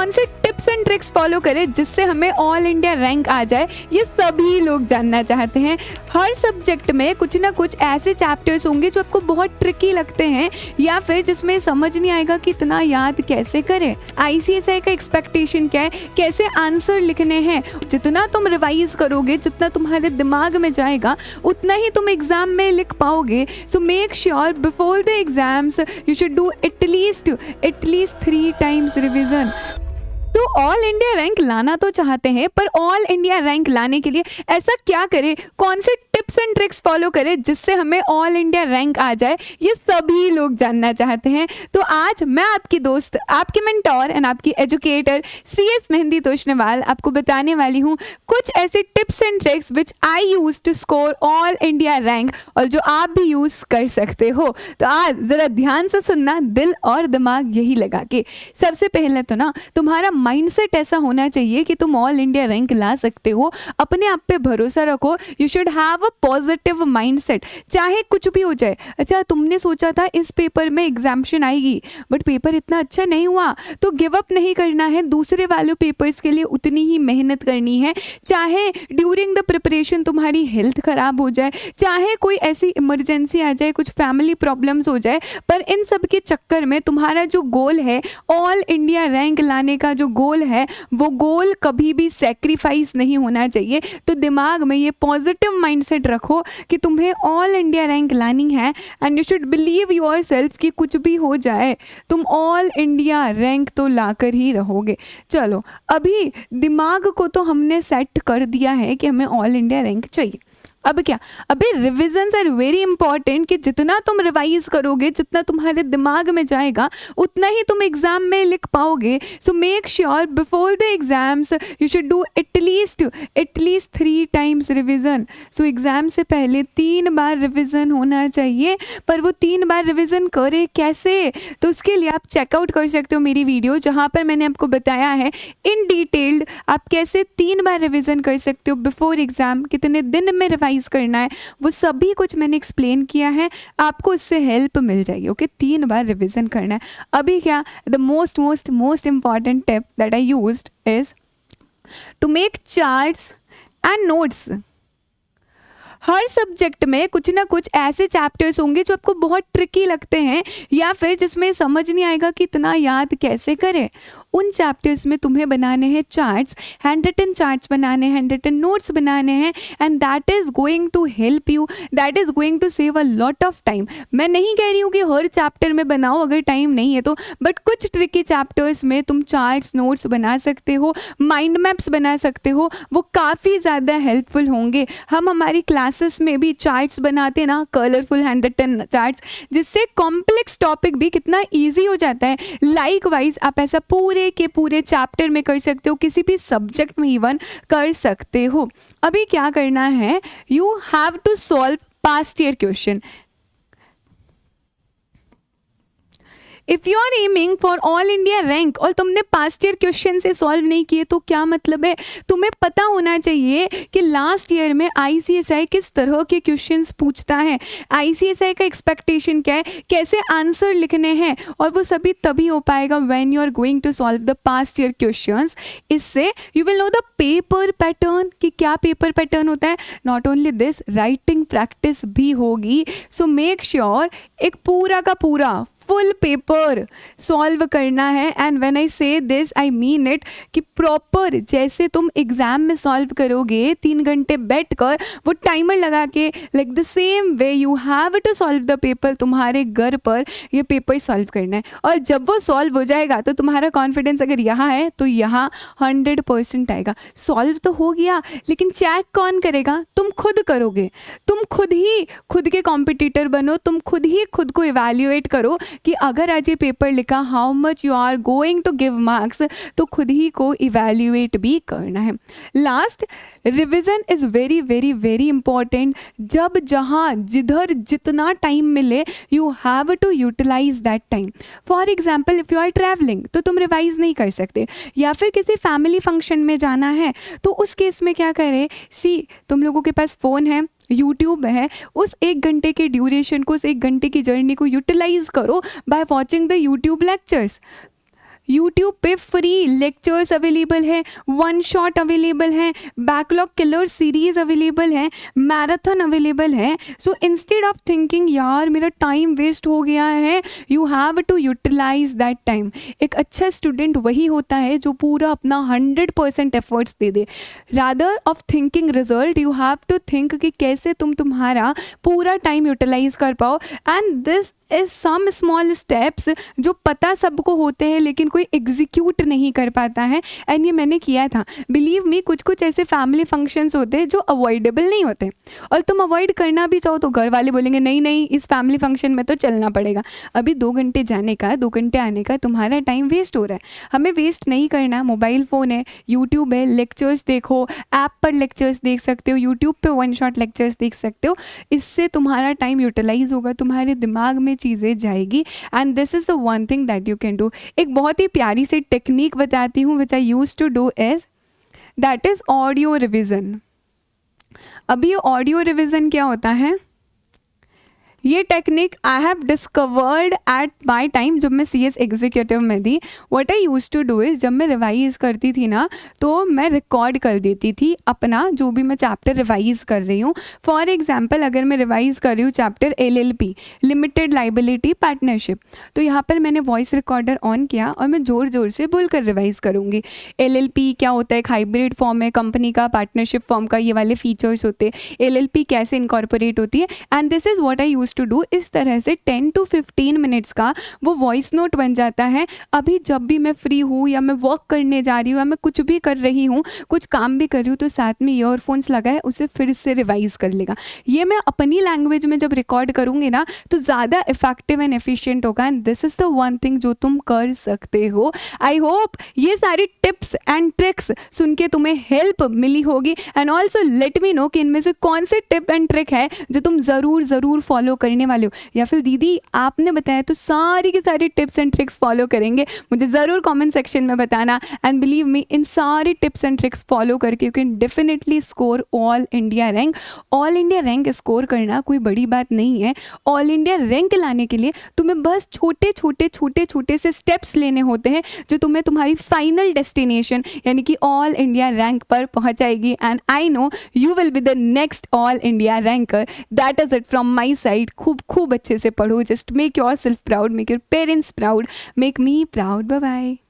कौन से tips and tricks follow करें जिससे हमें ऑल इंडिया रैंक आ जाए, ये सभी लोग जानना चाहते हैं। हर सब्जेक्ट में कुछ ना कुछ ऐसे चैप्टर्स होंगे जो आपको बहुत ट्रिकी लगते हैं या फिर जिसमें समझ नहीं आएगा कि इतना याद कैसे करें। आईसीएसआई का एक्सपेक्टेशन क्या है, कैसे आंसर लिखने हैं। जितना तुम रिवाइज करोगे, जितना तुम्हारे दिमाग में जाएगा, उतना ही तुम एग्जाम में लिख पाओगे। So make sure before the exams you should do at least 3 times revision. तो ऑल इंडिया रैंक लाना तो चाहते हैं, पर ऑल इंडिया रैंक लाने के लिए ऐसा क्या करें, कौन से टिप्स एंड ट्रिक्स फॉलो करें जिससे हमें ऑल इंडिया रैंक आ जाए, ये सभी लोग जानना चाहते हैं। तो आज मैं आपकी दोस्त, आपकी मेंटोर एंड आपकी एजुकेटर CS मेहंदी तोशनेवाल आपको बताने वाली हूँ कुछ ऐसे tips and tricks which I use to score all India rank, और जो आप भी यूज कर सकते हो। तो आज जरा ध्यान से सुनना, दिल और दिमाग यही लगा के। सबसे पहले तो ना, तुम्हारा माइंडसेट ऐसा होना चाहिए कि तुम ऑल इंडिया रैंक ला सकते हो। अपने आप पे भरोसा रखो। You should have a positive mindset, चाहे कुछ भी हो जाए। अच्छा, तुमने सोचा था इस पेपर में एग्जाम्शन आएगी, बट पेपर इतना अच्छा नहीं हुआ, तो गिव अप नहीं करना है। दूसरे वाले पेपर्स के लिए उतनी ही मेहनत करनी है। चाहे ड्यूरिंग द प्रिपरेशन तुम्हारी हेल्थ खराब हो जाए, चाहे कोई ऐसी इमरजेंसी आ जाए, कुछ फैमिली प्रॉब्लम्स हो जाए, पर इन सब के चक्कर में तुम्हारा जो गोल है, ऑल इंडिया रैंक लाने का जो गोल है, वो गोल कभी भी सेक्रीफाइस नहीं होना चाहिए। तो दिमाग में ये पॉजिटिव माइंडसेट रखो कि तुम्हें ऑल इंडिया रैंक लानी है, and you should believe yourself कि कुछ भी हो जाए तुम ऑल इंडिया रैंक तो लाकर ही रहोगे। चलो, अभी दिमाग को तो हमने सेट कर दिया है कि हमें ऑल इंडिया रैंक चाहिए। अब क्या, अभी रिविजन्स आर वेरी इंपॉर्टेंट कि जितना तुम रिवाइज करोगे, जितना तुम्हारे दिमाग में जाएगा, उतना ही तुम एग्जाम में लिख पाओगे। So make sure before the exams you should do at least 3 times revision. So exam से पहले 3 बार रिविजन होना चाहिए। पर वो 3 बार रिविजन करे कैसे, तो उसके लिए आप चेकआउट कर सकते हो मेरी वीडियो, जहाँ पर मैंने आपको बताया है इन डिटेल्ड आप कैसे 3 बार रिविजन कर सकते हो बिफोर एग्जाम, कितने दिन में करना है, वो सभी कुछ मैंने एक्सप्लेन किया है। आपको इससे हेल्प मिल जाएगी। ओके, 3 बार रिवीजन करना है। अभी क्या, the most important tip that I used is to make charts and notes. हर सब्जेक्ट में कुछ ना कुछ ऐसे चैप्टर्स होंगे जो आपको बहुत ट्रिकी लगते हैं या फिर जिसमें समझ नहीं आएगा कि इतना याद कैसे करें। उन चैप्टर्स में तुम्हें बनाने हैं चार्ट्स, हैंड रिटन चार्ट्स बनाने हैं, हैंड रिटन नोट्स बनाने हैं, and that is going to help you, that is going to save a lot of time. मैं नहीं कह रही हूँ कि हर चैप्टर में बनाओ अगर टाइम नहीं है तो, बट कुछ ट्रिकी चैप्टर्स में तुम चार्ट्स नोट्स बना सकते हो, माइंड मैप्स बना सकते हो, वो काफ़ी ज़्यादा हेल्पफुल होंगे। हम हमारी क्लासेस में भी चार्ट्स बनाते ना, कलरफुल हैंड रिटन चार्ट्स, जिससे कॉम्प्लेक्स टॉपिक भी कितना ईजी हो जाता है। लाइकवाइज आप ऐसा पूरे के पूरे चैप्टर में कर सकते हो, किसी भी सब्जेक्ट में इवन कर सकते हो। अभी क्या करना है, you have to solve past year question. If you are aiming for all India rank और तुमने पास्ट ईयर क्वेश्चन से सॉल्व नहीं किए तो क्या मतलब है। तुम्हें पता होना चाहिए कि लास्ट ईयर में आईसीएसआई किस तरह के क्वेश्चंस पूछता है, आईसीएसआई का एक्सपेक्टेशन क्या है, कैसे आंसर लिखने हैं, और वो सभी तभी हो पाएगा when you are going to solve the past year questions. इससे you will know the paper pattern कि क्या पेपर पैटर्न होता है। Not only this, writing practice भी होगी। सो मेक श्योर एक पूरा का पूरा फुल पेपर सॉल्व करना है। एंड व्हेन आई से दिस आई मीन इट कि प्रॉपर जैसे तुम एग्जाम में सॉल्व करोगे 3 घंटे बैठ कर, वो टाइमर लगा के, like the same way you have to solve the paper. तुम्हारे घर पर ये पेपर सॉल्व करना है, और जब वो सॉल्व हो जाएगा तो तुम्हारा कॉन्फिडेंस अगर यहाँ है तो यहाँ 100% आएगा। सॉल्व तो हो गया, लेकिन चेक कौन करेगा, तुम खुद करोगे। तुम खुद ही खुद के कॉम्पिटिटर बनो, तुम खुद ही खुद को इवैल्यूएट करो कि अगर आज ये पेपर लिखा how much you are going to give marks, तो खुद ही को इवैल्यूएट भी करना है। Last, revision is very very very important. जब जहाँ जिधर जितना टाइम मिले you have to utilize that time. For example, if you are travelling तो तुम रिवाइज नहीं कर सकते, या फिर किसी फैमिली फंक्शन में जाना है तो उस केस में क्या करें, तुम लोगों के पास फ़ोन है, यूट्यूब है, उस 1 घंटे के ड्यूरेशन को, उस 1 घंटे की जर्नी को यूटिलाइज करो by watching the YouTube lectures. YouTube पे फ्री लेक्चर्स अवेलेबल है, वन शॉट अवेलेबल है, बैकलॉग किलर सीरीज अवेलेबल है, मैराथन अवेलेबल है. सो इंस्टेड ऑफ थिंकिंग यार मेरा टाइम वेस्ट हो गया है, you have to utilize that time. एक अच्छा स्टूडेंट वही होता है जो पूरा अपना 100% एफर्ट्स दे दे. Rather of thinking result you have to think कि कैसे तुम तुम्हारा पूरा टाइम यूटिलाइज कर पाओ. And this is some small steps जो पता सबको होते हैं लेकिन कोई एग्जीक्यूट नहीं कर पाता है. एंड ये मैंने किया था. बिलीव मी, कुछ कुछ ऐसे फैमिली फंक्शंस होते हैं जो अवॉइडेबल नहीं होते, और तुम अवॉइड करना भी चाहो तो घर वाले बोलेंगे नहीं नहीं इस फैमिली फंक्शन में तो चलना पड़ेगा. अभी 2 घंटे जाने का 2 घंटे आने का तुम्हारा टाइम वेस्ट हो रहा है. हमें वेस्ट नहीं करना. मोबाइल फ़ोन है, यूट्यूब है, लेक्चर्स देखो, ऐप पर लेक्चर्स देख सकते हो, यूट्यूब पे वन शॉट लेक्चर्स देख सकते हो. इससे तुम्हारा टाइम यूटिलाइज होगा, तुम्हारे दिमाग में चीज़ें जाएगी. And this is the one thing that you can do. एक बहुत ही प्यारी सी टेक्निक बताती हूँ which I use to do is that is audio revision. अभी ऑडियो रिविज़न क्या होता है, ये technique I have discovered at my time जब मैं CS एग्जीक्यूटिव में थी. What I use to do is जब मैं रिवाइज़ करती थी ना तो मैं रिकॉर्ड कर देती थी अपना जो भी मैं चैप्टर रिवाइज़ कर रही हूँ. फॉर एग्जांपल अगर मैं रिवाइज़ कर रही हूँ chapter LLP limited liability partnership, तो यहाँ पर मैंने वॉइस रिकॉर्डर ऑन किया और मैं ज़ोर ज़ोर से बोलकर रिवाइज़ करूँगी. LLP क्या होता है, एक हाइब्रिड फॉर्म है कंपनी का, पार्टनरशिप फॉर्म का, ये वाले फीचर्स होते हैं. LLP कैसे इनकॉर्पोरेट होती है. And this is what I use to do. इस तरह से 10 to 15 मिनट्स का वो वॉइस नोट बन जाता है. अभी जब भी मैं फ्री हूँ या मैं वर्क करने जा रही हूँ या मैं कुछ भी कर रही हूँ, कुछ काम भी कर रही हूँ, तो साथ में ईयरफोन्स लगाए उसे फिर से रिवाइज कर लेगा. ये मैं अपनी लैंग्वेज में जब रिकॉर्ड करूँगी ना तो ज़्यादा इफेक्टिव एंड एफिशिएंट होगा. And this is the one thing जो तुम कर सकते हो. आई होप ये सारी टिप्स एंड ट्रिक्स सुन के तुम्हें हेल्प मिली होगी. And also let me know कि इनमें से कौन से टिप एंड ट्रिक है जो तुम ज़रूर फॉलो करने वाले हो, या फिर दीदी आपने बताया तो सारी की सारी टिप्स एंड ट्रिक्स फॉलो करेंगे. मुझे ज़रूर कमेंट सेक्शन में बताना. एंड बिलीव मी, इन सारी टिप्स एंड ट्रिक्स फॉलो करके you can definitely score all India rank. All India rank score करना कोई बड़ी बात नहीं है. ऑल इंडिया रैंक लाने के लिए तुम्हें बस छोटे से स्टेप्स लेने होते हैं जो तुम्हें तुम्हारी फाइनल डेस्टिनेशन यानी कि ऑल इंडिया रैंक पर पहुंचाएगी. And I know you will be the next all India ranker. That is it from my side. खूब अच्छे से पढ़ो. Just make yourself proud, make your parents proud, make me proud. Bye bye.